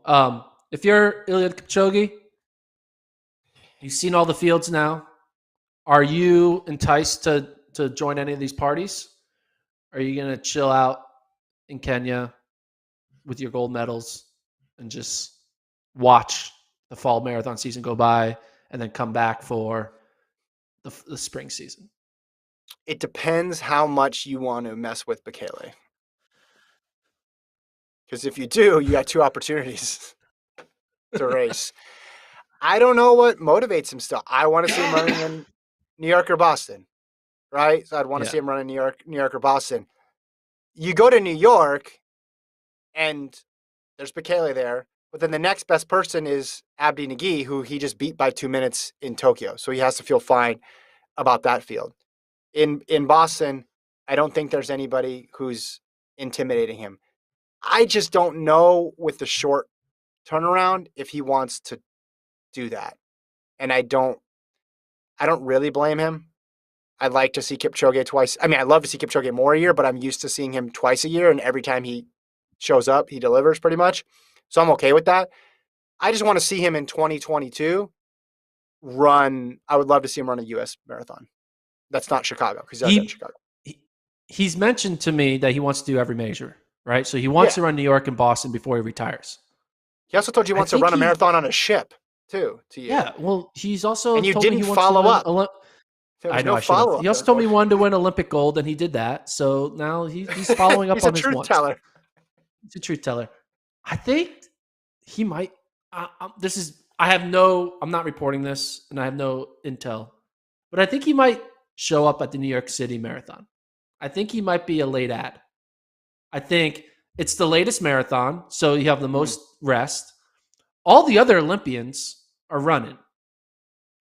If you're Eliud Kipchoge, you've seen all the fields now. Are you enticed to join any of these parties? Are you going to chill out in Kenya with your gold medals and just watch the fall marathon season go by and then come back for the spring season? It depends how much you want to mess with Bekele. Because if you do, you got two opportunities to race. I don't know what motivates him still. I want to see him running in New York or Boston, right? So I'd want to see him run in New York or Boston. You go to New York, and there's Bekele there, but then the next best person is Abdi Nagy, who he just beat by 2 minutes in Tokyo. So he has to feel fine about that field. In Boston, I don't think there's anybody who's intimidating him. I just don't know with the short turnaround if he wants to do that. And I don't really blame him. I'd like to see Kipchoge twice. I mean, I'd love to see Kipchoge more a year, but I'm used to seeing him twice a year, and every time he shows up, he delivers pretty much. So I'm okay with that. I just want to see him in 2022 run. I would love to see him run a U.S. marathon. That's not Chicago, because he's in Chicago. He's mentioned to me that he wants to do every major, right? So he wants to run New York and Boston before he retires. He also told you he wants to run a marathon on a ship, too, to you. Yeah, well, he's also and you told didn't me he follow wants up. I know. No he also told me he wanted to win Olympic gold, and he did that. So now he's following up on his truth teller. He's a truth teller. I think he might. I'm not reporting this, and I have no intel, but I think he might show up at the New York City Marathon. I think he might be a late ad. I think it's the latest marathon, so you have the most rest. All the other Olympians are running,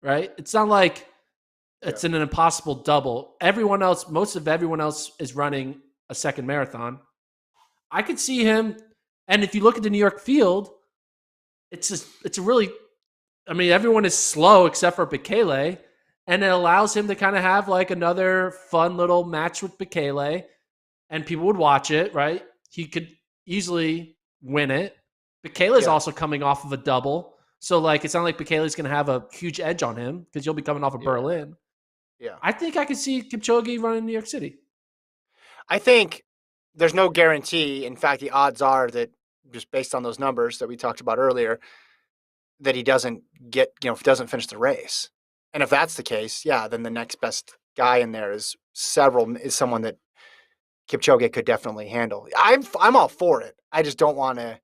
right? It's not like it's an impossible double. Most of everyone else is running a second marathon. I could see him, and if you look at the New York field, it's a really, I mean, everyone is slow except for Bekele, and it allows him to kind of have like another fun little match with Bekele, and people would watch it, right? He could easily win it. Bekele is also coming off of a double, so like it's not like Bekele's going to have a huge edge on him because you'll be coming off of Berlin. Yeah, I think I could see Kipchoge running New York City. I think there's no guarantee. In fact, the odds are that just based on those numbers that we talked about earlier, that he doesn't finish the race. And if that's the case, then the next best guy in there is someone that Kipchoge could definitely handle. I'm all for it. I just don't want to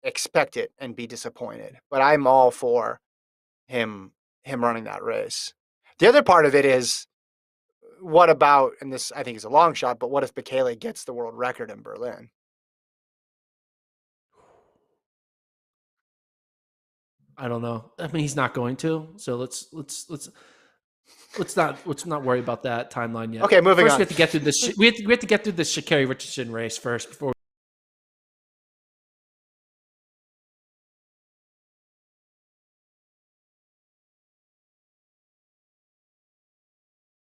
expect it and be disappointed. But I'm all for him running that race. The other part of it is, what about, and this I think is a long shot, but what if Bekele gets the world record in Berlin? I don't know. I mean, he's not going to. So let's not worry about that timeline yet. Okay, moving on. We have to get through this. We have to get through this Sha'Carri Richardson race first before